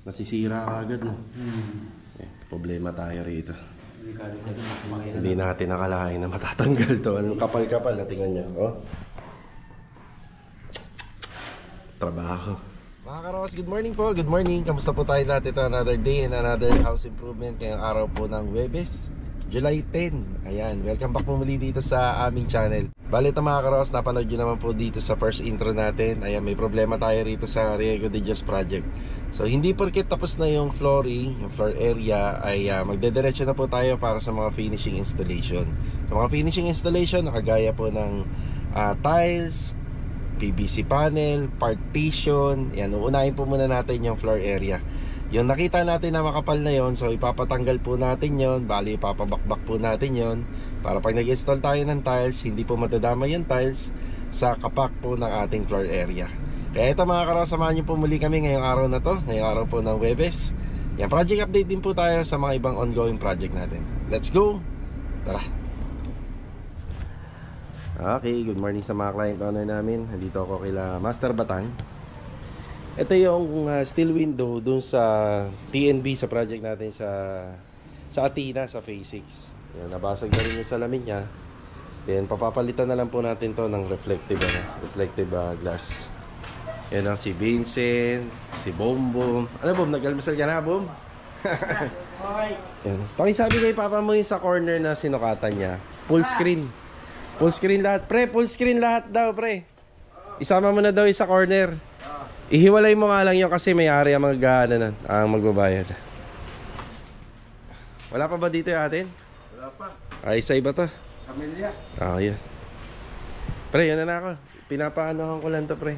nasisira agad, no? Problema tayo rito. Hindi natin nakalain na matatanggal to. Anong kapal-kapal na tingnan nyo, oh. Trabaho. Mga Karawas, good morning po. Good morning. Kamusta po tayo lahat? Ito another day and another house improvement ngayong araw po ng Huwebes, July 10. Ayan, welcome back po muli dito sa aming channel. Bali ito mga Karawas, napanood nyo naman po dito sa first intro natin. Ayan, may problema tayo rito sa Riego de Dios project. So hindi porket tapos na yung flooring, yung floor area, ay magdediretso na po tayo para sa mga finishing installation. Sa mga finishing installation, nakagaya po ng tiles, PVC panel, partition. Yan, uunahin po muna natin yung floor area. Yung nakita natin na makapal na yon, so ipapatanggal po natin yon. Bali ipapabakbak po natin yon para pag nag-install tayo ng tiles, hindi po matadama yung tiles sa kapak po ng ating floor area. Kaya ito mga Karawas, samahan nyo po muli kami ngayong araw na to, ngayong araw po ng Huwebes. Yan, project update din po tayo sa mga ibang ongoing project natin. Let's go! Tara! Okay, good morning sa mga client owner namin. Nandito ako kila Master Batang. Ito yung steel window dun sa TNB sa project natin sa Athena, sa Phase 6. Yan, nabasag na rin yung salamin niya. Then papapalitan na lang po natin to ng reflective glass. Yan ang si Vincent, si Bombom. Ano Bom, nag-almasal ka na Bom? Okay. Yan. Pakisabi kay Papa mo yung sa corner na sinukatan niya. Full screen. Full screen lahat. Pre, full screen lahat daw, pre. Isama mo na daw yung sa corner. Ihiwalay mo nga lang yun kasi may-ari ang ang magbabayad. Wala pa ba dito yung atin? Wala pa. Ay, isa iba to. Kamilya. Yan. Pre, yun na ako. Pinapaanohan ko lang to, pre.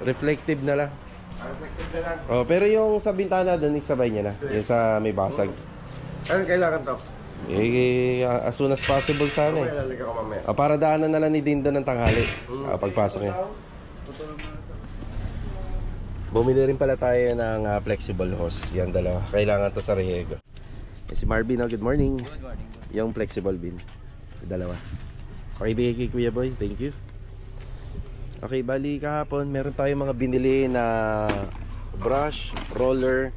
Reflective na lang. Reflective na lang. Oh, pero yung sa bintana doon, isabay niya na. Yung sa may basag. Anong kailangan to? As soon as possible sana eh. Lalagyan ko mamaya. Para daanan na lang ni Dindo ng tanghali. Pagpasok niya. Bumili rin pala tayo ng flexible hose. Yan dalawa. Kailangan to sa Riego. Si Marvin, good morning. Good morning. Yung flexible bin. Dalawa. Pakibigay kay Kuya Boy. Thank you. Okay, bali kahapon meron tayong mga binili na brush, roller.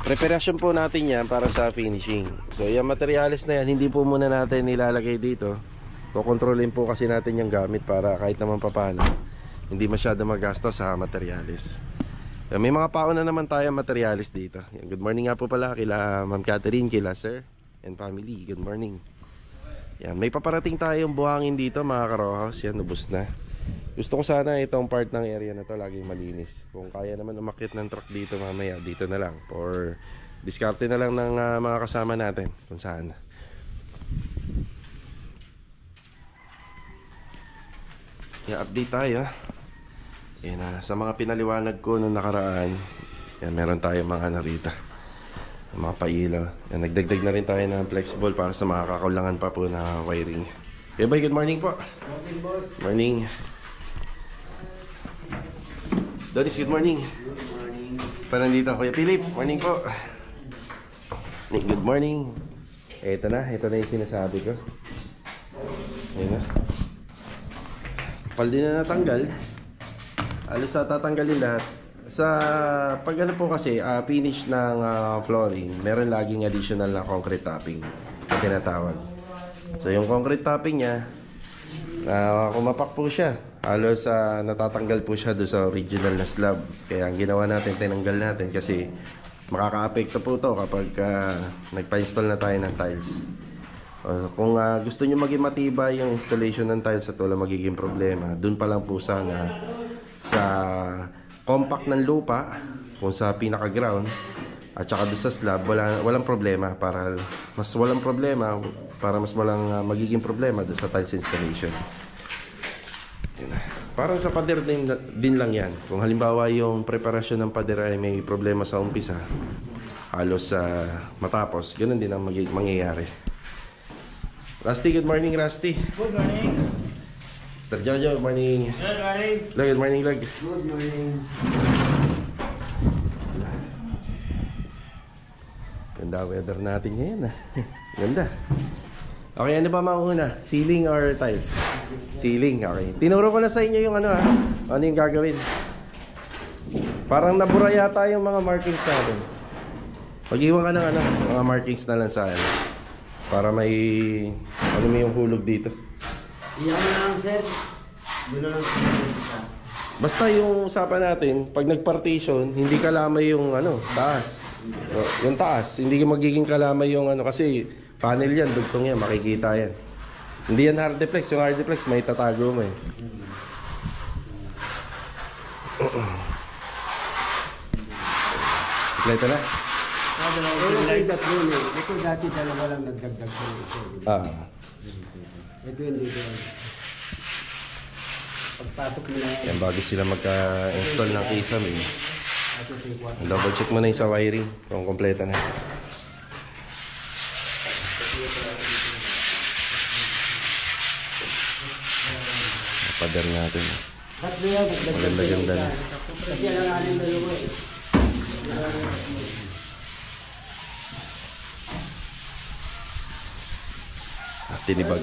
Preparation po natin yan para sa finishing. So yung materials na yan, hindi po muna natin nilalagay dito. Kukontrolin po kasi natin yung gamit para kahit naman papano hindi masyado magasto sa materials. So, may mga pauna naman tayo materials dito. Good morning nga po pala kila Ma'am Catherine, kila Sir and family. Good morning. Yan, may paparating tayong buhangin dito mga Karohaus. Yan, ubos na. Gusto ko sana itong part ng area na to laging malinis. Kung kaya naman umakyat ng truck dito mamaya, dito na lang. Or diskarte na lang ng mga kasama natin kung saan. Yan, update tayo. Yan, sa mga pinaliwanag ko nung nakaraan, yan, meron tayong mga narita. Mga pailaw. Yan, nagdagdag na rin tayo ng flexible para sa mga kakulangan pa po na wiring. Okay, bye, good morning po. Morning. Doris, good morning. Good morning. Pa nandito, Kuya Philip. Morning po. Good morning. Ito na yung sinasabi ko. Ayan na. Kapal din na natanggal. Alos sa tatanggalin lahat. Sa pag ano po kasi, finish ng flooring, meron laging additional na concrete topping na tinatawag. So yung concrete topping niya, kumapak po siya. Halos natatanggal po siya doon sa original na slab. Kaya ang ginawa natin, tinanggal natin kasi makaka-apekto po to kapag nagpa-install na tayo ng tiles. Kung gusto nyo maging matibay yung installation ng tiles at wala magiging problema, dun pa lang po sana sa compact ng lupa, kung sa pinaka-ground at saka doon sa slab, walang problema para mas walang magiging problema doon sa tiles installation. Parang sa pader din lang yan. Kung halimbawa yung preparasyon ng pader ay may problema sa umpisa, halos matapos, ganoon din ang mangyayari. Rusty, good morning Rusty. Good morning. Mr. Jojo, good morning. Good morning. Lag, good morning Lag. Good morning. Ganda weather natin ngayon. Ganda. Okay, ano ba mauuna? Ceiling or tiles? Ceiling, okay. Tinuro ko na sa inyo yung ano yung gagawin. Parang nabura yata yung mga markings natin. Pag-iwan ka ng ano, mga markings na lang sa ano. Para may, ano may yung hulog dito. Iyan na lang, sir. Doon na lang sa Basta yung usapan natin, pag nag-partition, hindi kalamay yung ano, taas. Yung taas, hindi magiging kalamay yung ano, kasi panel yan, dugtong yan, makikita yan. Hindi yan hard deflex, yung hard deflex may tatago mo eh. Kompleto na? Ito dati dalawa lang nagdagdag ko ito. Ito hindi ko. Pagpasok mo na Yan bago sila magka-install ng kisame eh. Double check mo na yung sa wiring kung kompleto na. Pader natin. Maganda-ganda na. Kasi alanganin dalawa eh. Tinibag.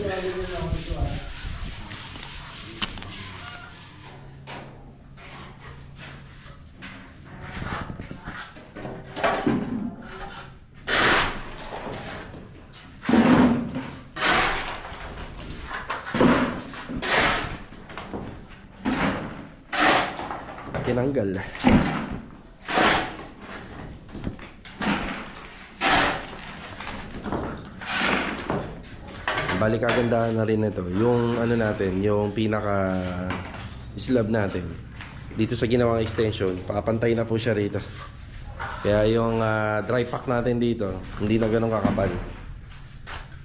Tinanggal. Balik kagandahan na rin ito. Yung ano natin, yung pinaka slab natin. Dito sa ginawang extension, papantay na po siya rito. Kaya yung dry pack natin dito, hindi na ganun kakapal.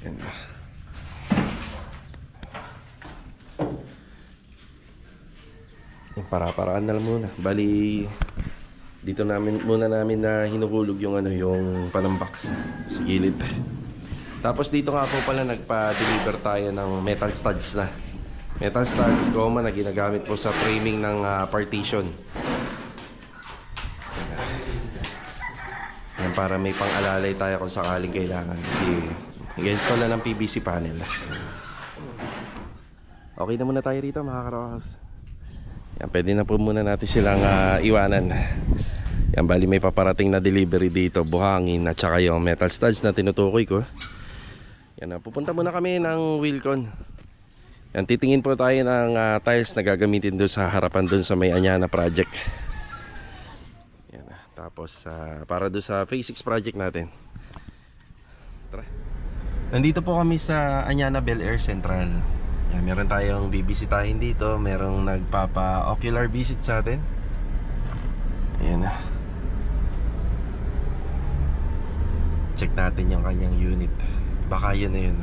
Yan. Para-paraan na lang muna. Bali dito muna namin na hinuhulog yung ano, yung panambak sa gilid. Tapos dito nga po pala nagpa-deliver tayo ng metal studs na. Metal studs common na ginagamit po sa framing ng partition. Yan, para may pang-alalay tayo kung sakaling kailangan. Kasi nag-install na ng PVC panel. Okay na muna tayo rito mga karokas. Yan, pwede na po muna natin silang iwanan. Yan, bali may paparating na delivery dito, buhangin at saka yung metal studs na tinutukoy ko. Yan, pupunta muna kami ng Wilcon. Yan, titingin po tayo ng tiles na gagamitin doon sa harapan doon sa may Anyana project. Yan, tapos para doon sa Phase 6 project natin. Tara. Nandito po kami sa Anyana Bel Air Central. Yan, meron tayong bibisitahin dito. Merong nagpapa-ocular visit sa atin. Ayan na. Check natin yung kanyang unit. Baka yun na yun.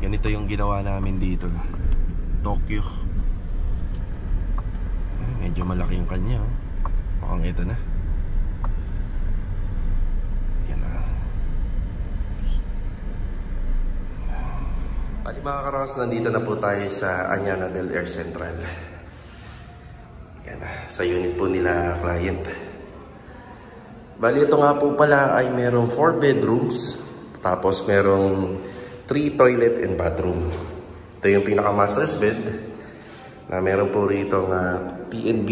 Ganito yung ginawa namin dito. Tokyo. Medyo malaki yung kanya. Mukhang ito na. Bali mga karos, nandito na po tayo sa Anyana Bel Air Central. Yan, sa unit po nila client. Bali ito nga po pala ay merong 4 bedrooms. Tapos merong 3 toilet and bathroom. Ito yung pinaka master's bed. Na meron po rito ng TNB.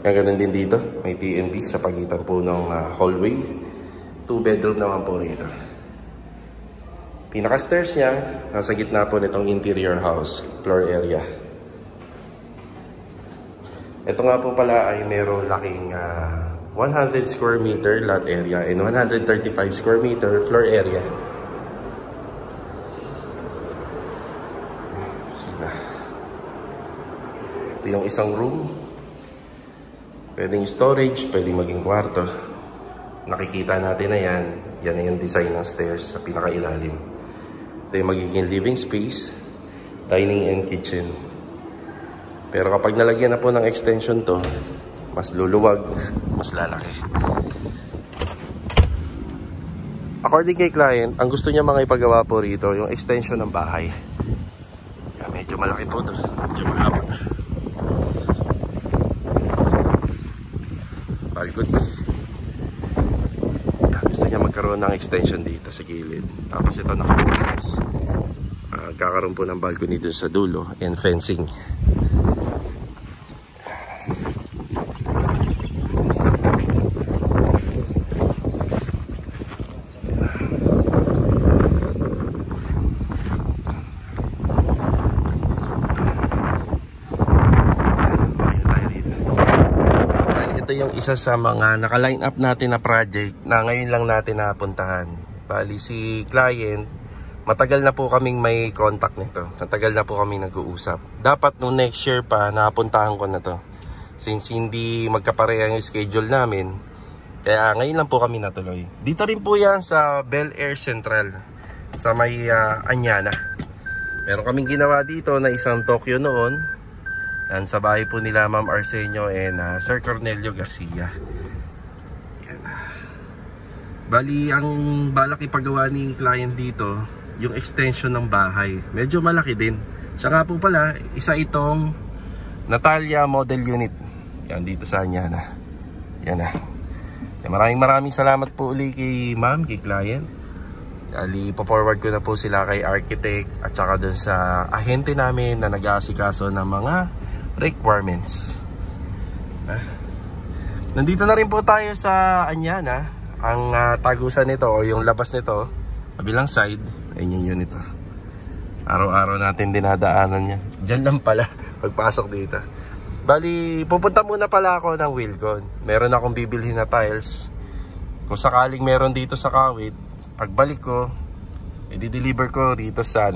Ganoon din dito. May TNB sa pagitan po ng hallway. 2 bedroom naman po rito. Pinaka-stairs niya, nasa gitna po nitong interior house, floor area. Ito nga po pala ay merong laking 100 square meter lot area and 135 square meter floor area. Ito yung isang room. Pwedeng storage, pwedeng maging kwarto. Nakikita natin na yan. Yan na yung design ng stairs sa pinakailalim. Ito yung magiging living space, dining and kitchen. Pero kapag nalagyan na po ng extension to, mas luluwag, mas lalaki. According kay client, ang gusto niya mga ipagawa po rito, yung extension ng bahay. Yan, medyo malaki po to. Medyo mahaba. Very good. Yan, gusto niya magkaroon ng extension dito sa gilid. Tapos ito nakapagos. Kakaroon po ng balcony dun sa dulo and fencing. Ito yung isa sa mga naka-line up natin na project na ngayon lang natin napuntahan. Bali si client, matagal na po kaming may contact nito. Matagal na po kaming nag-uusap. Dapat nung next year pa napuntahan ko na to. Since hindi magkapareha yung schedule namin, kaya ngayon lang po kami natuloy. Dito rin po yan sa Bel Air Central, sa may Anyana. Meron kaming ginawa dito na isang Tokyo noon. Yan, sa bahay po nila Ma'am Arsenio and Sir Cornelio Garcia. Yan. Bali, ang balak ipagawa ni client dito, yung extension ng bahay. Medyo malaki din. Siya nga po pala, isa itong Natalia Model Unit. Yan, dito sa Anyana. Yan na. Maraming salamat po uli kay ma'am, kay client. Ali, ipo-forward ko na po sila kay architect at saka dun sa ahente namin na nag-aasikaso ng mga requirements. Nandito na rin po tayo sa Anyana. Ang tagusan nito o yung labas nito, kabilang side, ayun yung unit. Araw-araw natin dinadaanan yan. Diyan lang pala pagpasok dito. Bali, pupunta muna pala ako ng Wilcon. Meron akong bibilhin na tiles. Kung sakaling meron dito sa Kawit, pagbalik ko, i-deliver ko dito sa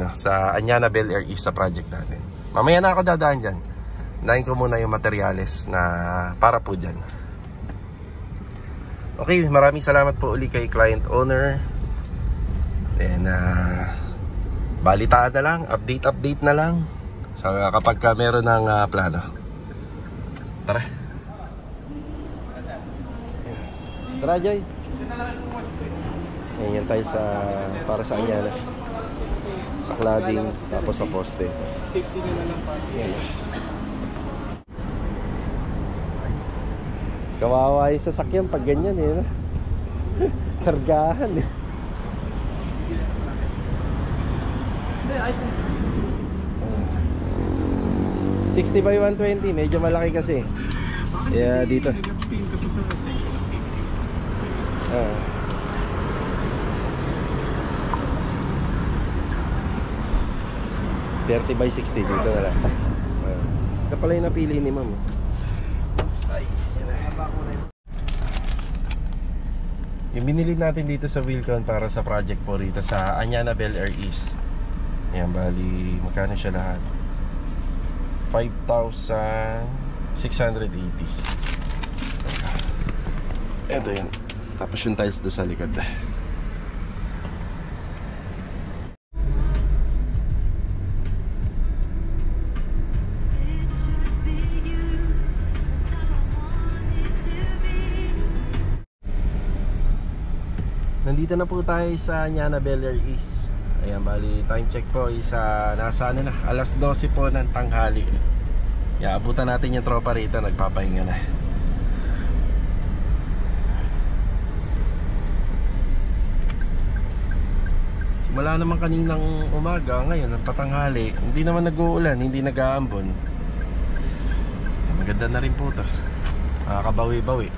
Anyana Bel Air East sa project natin. Mamaya na ako dadaan dyan. Nahin ko muna yung materyales na para po dyan. Okay, maraming salamat po uli kay client owner. Then, balitaan na lang, update na lang kapag meron ng plano. Tara. Tara, Joy. Ayan tayo para sa Anyana. Sa cladding, tapos sa poste. Safety na lang pa. Kawawa yung sasakyan pag ganyan eh, no? Kargahan eh. 60 by 120, medyo malaki kasi. Yeah, dito. 30 by 60 dito na lang. Ito pala yung napili ni ma'am. Yung binili natin dito sa Wilcon para sa project po rito sa Anyana Bel Air East. Ayan, bali, magkano siya lahat? 5,680. Ito yan. Tapos yung tiles doon sa likod. Nandito na po tayo sa Anyana Bel Air East. Ayan, bali time check po is nasa na, alas 12 po ng tanghali. Abutan natin yung tropa rito, nagpapahinga na. Simula naman kaninang umaga, ngayon ang patanghali, hindi naman nag-uulan, hindi nag-aambon. Maganda na rin po ito. Nakakabawi-bawi.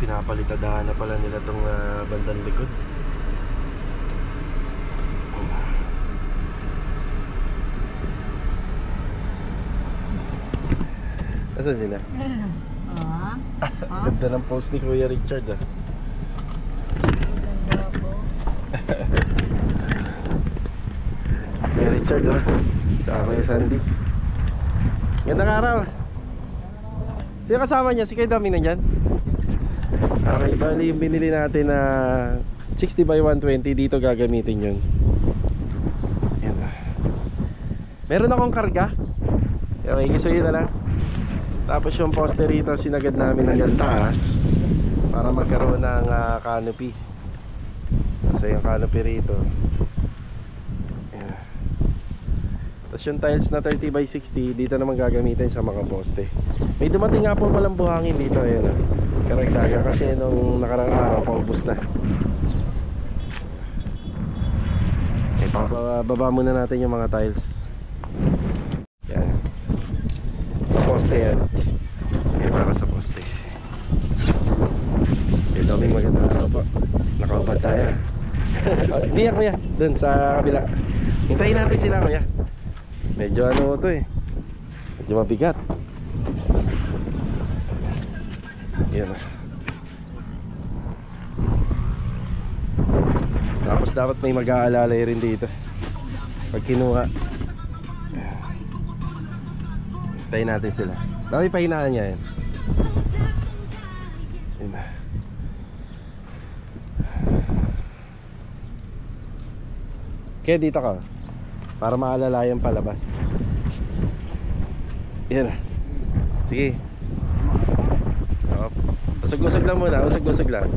Pinapalitadahan na pala nila itong bandang likod. Nasaan sila? Ganda ng post ni Kuya Richard Kuya Richard tsaka Kuya Sandy. Gandang araw. Sino kasama niya? Si Kuya Dami nandyan? Okay, bali yung binili natin na 60 by 120 dito gagamitin yun. Yan. Meron akong karga. Okay, isuyin na lang. Tapos yung poste rito sinagad namin hanggang taas para magkaroon ng canopy. Kasi yung canopy rito, yan. Tapos yung tiles na 30x60, dito naman gagamitin sa mga poste. May dumating nga po palang buhangin dito, ayun ah. Karagdaga kasi nung nakarang araw, paubos na. Okay, baba muna natin yung mga tiles. Yan. Sa poste yan. Okay, para sa poste. Okay, daming maganda araw po. Nakaupad tayo. Hindi yan kuya, dun sa kabila. Hintayin natin sila kuya. Medyo ano to eh, medyo mabigat. Yan. Tapos dapat may mag-aalalay rin dito pag kinuha. Hintayin natin sila. Dami pahinaan niya yan. Yan. Kaya dito ka para maalalayan palabas. Yan. Sige. Usag-usag lang muna, usag-usag lang.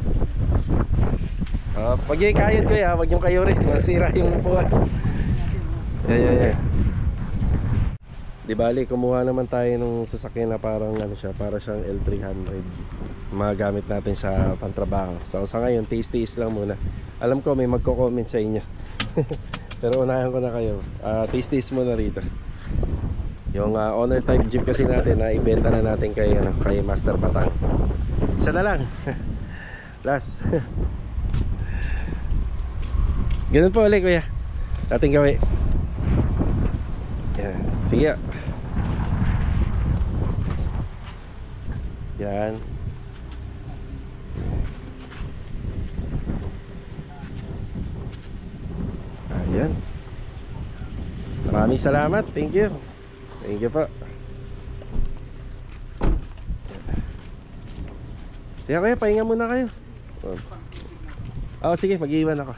Pag yung kayod ko ya, wag yung kayo rin, masira yung upuan. Yeah. Di bali, kumuha naman tayo nung sasakyan na parang ano siya, para siyang L300. Magamit natin sa pantrabaho. So sa ngayon, taste lang muna. Alam ko may magko-comment sa inyo. Pero unahan ko na kayo. Taste muna rito. Yung owner type jeep kasi natin na ibenta na natin kay Master Batang. Isa na lang. Last. Ganun po ulit kuya. Ating gawin. Yan. Sige. Yan. Ayan. Maraming salamat. Thank you. Thank you po. Sige kuya, pahinga muna kayo. Sige, mag-iwan ako.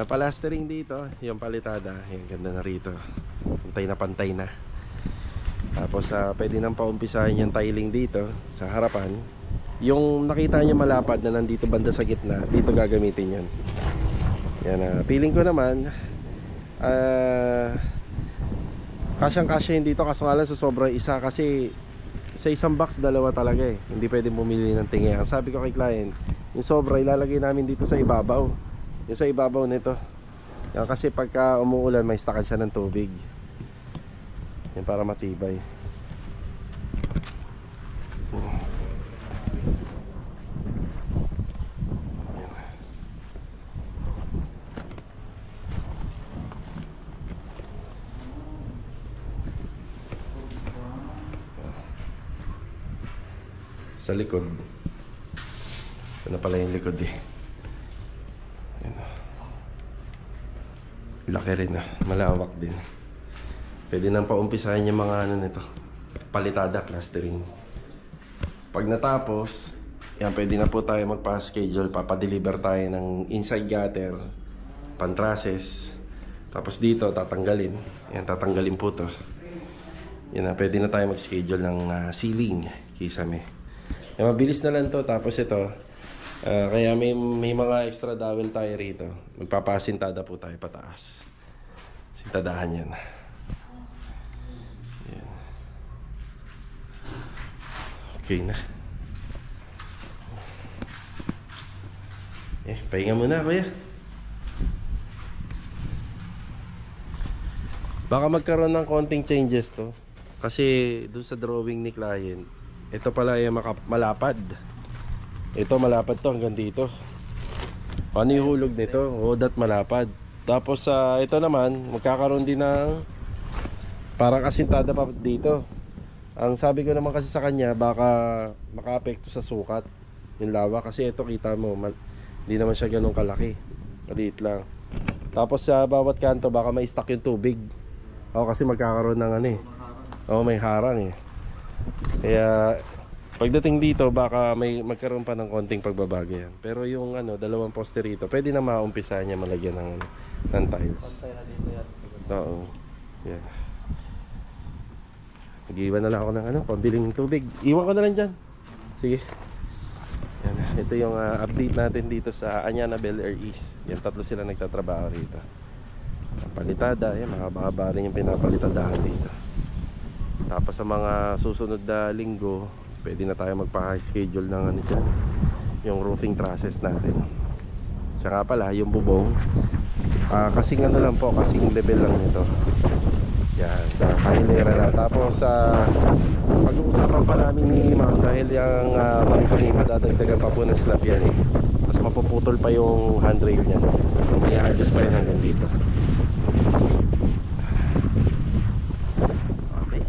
Palastering dito, yung palitada, yung ganda na rito. Pantay na. Tapos pwede nang paumpisahin yung tiling dito sa harapan. Yung nakita nyo malapad na nandito banda sa gitna, dito gagamitin yan. Yan, feeling ko naman kasyang-kasya yun dito, kaso nga lang sa sobrang isa. Kasi sa isang box, dalawa talaga eh. Hindi pwede bumili ng tingi. Ang sabi ko kay client, yung sobra ilalagay namin dito sa ibabaw. Yung sa ibabaw nito yan, kasi pagka umuulan may stakan siya ng tubig. Yan, para matibay. Sa likod, ito na pala yung likod eh. Laki rin malawak din. Pwede nang paumpisahin yung mga ano nito, palitada, plastering. Pag natapos yan, pwede na po tayo magpa-schedule. Papadeliver tayo ng inside gutter, pantrases. Tapos dito tatanggalin. Yan, tatanggalin po to. Yan na, pwede na tayo mag-schedule ng ceiling, kisame. Yan, mabilis na lang to. Tapos ito, kaya may mga extra dowel tayo rito. Magpapasintada po tayo pataas. Sintadahan yan. Yan. Okay na. Pahinga muna kuya. Baka magkaroon ng konting changes to. Kasi doon sa drawing ni client, ito pala ay malapad. Ito malapad to hanggang dito. Ano yung hulog nito? That malapad. Tapos ito naman magkakaroon din ng parang asintada pa dito. Ang sabi ko naman kasi sa kanya, baka maka-apekto sa sukat yung lawa. Kasi ito kita mo, hindi naman siya ganun kalaki, maliit lang. Tapos sa bawat kanto baka may stuck yung tubig. Kasi magkakaroon ng ano eh. May harang eh. Kaya pagdating dito baka may magkaroon pa ng konting pagbabago yan. Pero yung dalawang poste rito, pwede na maumpisa niya malagyan ng tiles. Oo. Yan. Mag-iwan na lang ako ng pambiling tubig. Iwan ko na lang dyan. Sige. Yan. Ito yung update natin dito sa Anyana Bel Air East. Yan, tatlo sila nagtatrabaho rito. palitada. Ayan, mahaba-haba rin yung pinapalitadahan dito. Tapos sa mga susunod na linggo, pwede na tayo magpa-schedule ng ano dyan, yung roofing process natin. Siya nga pala, yung bubong, kasing ano lang po, kasing level lang nito. Yan, kahilera na. Tapos pag-uusapan pa namin ni ma'am, dahil yung marikuli madadagdagan pa po ng slab yan eh. Mas mapuputol pa yung handrail niya. So may adjust pa yun hanggang dito. Okay.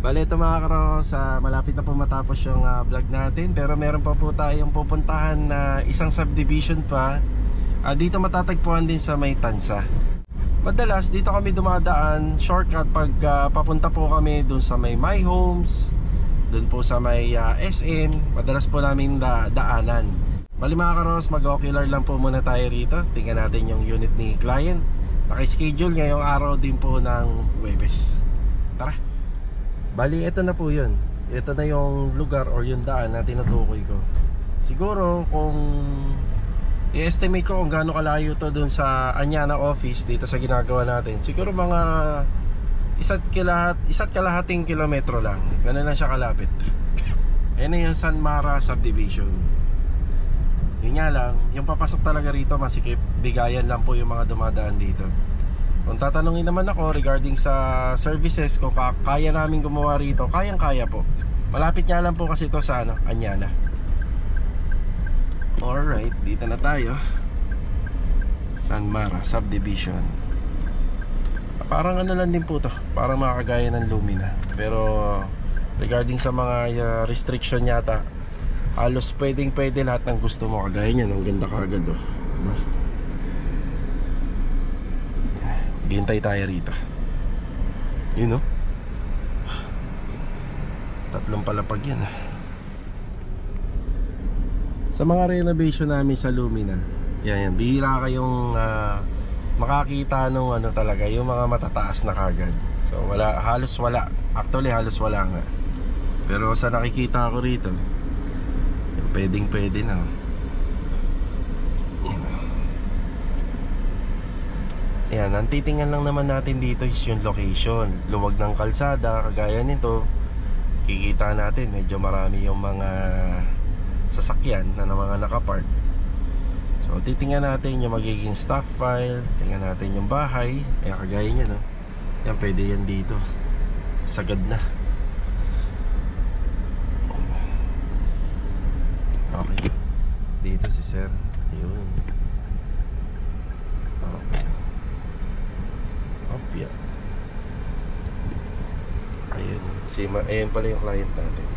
Bale ito mga karos, malapit na po matapos yung vlog natin. Pero meron pa po tayong pupuntahan na isang subdivision pa. Dito matatagpuan din sa may Tansa. Madalas dito kami dumadaan shortcut pag papunta po kami dun sa may My Homes, dun po sa may SM. Madalas po namin daanan. Bali mga karos, mag-ocular lang po muna tayo rito. Tingnan natin yung unit ni client. Naka-schedule ngayong araw din po ng Huwebes. Tara. Bali ito na po yun. Ito na yung lugar or yung daan na tinutukoy ko. Siguro kung i-estimate ko kung gaano kalayo to dun sa Anyana office dito sa ginagawa natin, siguro mga isa't kalahating kilometro lang. Ganun lang siya kalapit. Ayan na yung San Mara subdivision. Yun nga lang, yung papasok talaga rito masikip. Bigayan lang po yung mga dumadaan dito. Kung tatanungin naman ako regarding sa services, kung kaya namin gumawa rito, kayang-kaya po. Malapit nga lang po kasi ito sa Anyana. Alright, dito na tayo. San Mara subdivision. Parang ano lang din po to, parang makakagaya ng Lumina. Pero regarding sa mga restriction yata, halos pwede lahat ng gusto mo. Kagaya niyan, ang ganda kagad oh. Hintay tayo rito. Yun oh. Tatlong palapag yan ah. Sa mga renovation namin sa Lumina, yan, bihira kayong makakita nung ano talaga, yung mga matataas na kagad. So wala, halos wala. Actually halos wala nga. Pero sa nakikita ko rito, pwede na. Yan, ang titingnan lang naman natin dito is yung location. Luwag ng kalsada, kagaya nito. Kikita natin, medyo marami yung mga sasakyan na mga nakapark. So titingnan natin yung magiging stock file. Tingnan natin yung bahay. Ayan, kagaya niya no. Yan, pwede yan dito. Sagad na. Okay. Dito si sir. Yun. Okay. Opya. Ayun. Ayun pala yung client natin.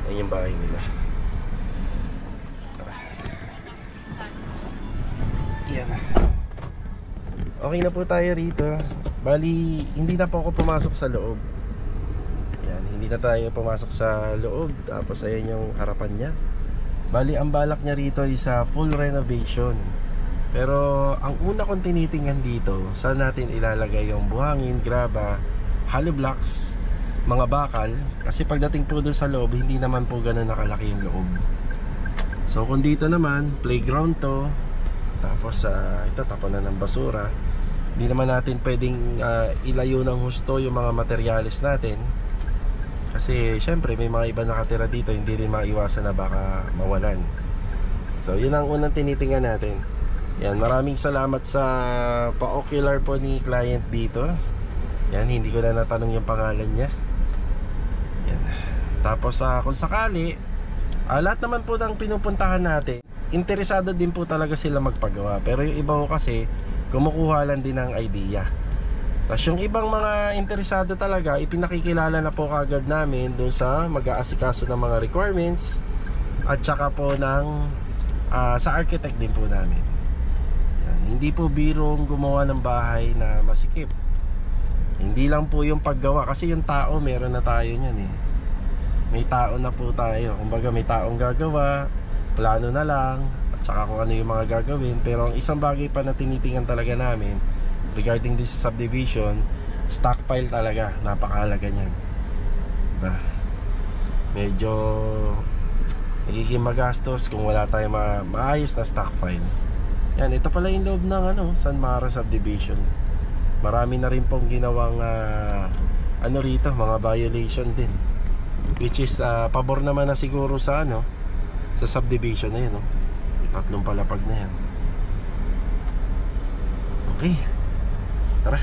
Ayun yung bahay nila. Yan. Okay na po tayo rito. Bali, hindi na po ako pumasok sa loob. Yan, hindi na tayo pumasok sa loob. Tapos ayan yung harapan niya. Bali, ang balak niya rito is full renovation. Pero ang una kong tinitingnan dito, saan natin ilalagay yung buhangin, graba, hollow blocks, mga bakal. Kasi pagdating po doon sa loob, hindi naman po ganun nakalaki yung loob. So kung dito naman, playground to. Tapos ito, tapunan ng basura. Hindi naman natin pwedeng ilayo ng husto yung mga materyales natin. Kasi syempre may mga iba nakatira dito, hindi rin maiwasan na baka mawalan. So yun ang unang tinitingnan natin. Yan, maraming salamat sa pa-ocular po ni client dito. Yan, hindi ko na natanong yung pangalan niya. Yan. Tapos kung sakali, lahat naman po ng pinupuntahan natin, interesado din po talaga sila magpagawa. Pero yung iba ko kasi kumukuha lang din ng idea. Tapos yung ibang mga interesado talaga, ipinakikilala na po kagad namin doon sa mag-aasikaso ng mga requirements. At saka po ng sa architect din po namin. Yan. Hindi po birong gumawa ng bahay na masikip. Hindi lang po yung paggawa. Kasi yung tao, meron na tayo niyan eh. May tao na po tayo. Kumbaga may taong gagawa, plano na lang, at saka kung ano yung mga gagawin. Pero ang isang bagay pa na tinitingnan talaga namin regarding this subdivision, stockpile talaga. Napakahalaga niyan. Diba? Medyo nagiging magastos kung wala tayong maayos na stockpile. Yan, ito pala yung loob ng San Mara subdivision. marami na rin pong ginawang ano rito, mga violation din, which is pabor naman na siguro sa ano, sa subdivision na yun, no? Yung 3 palapag na yan. Okay, tara.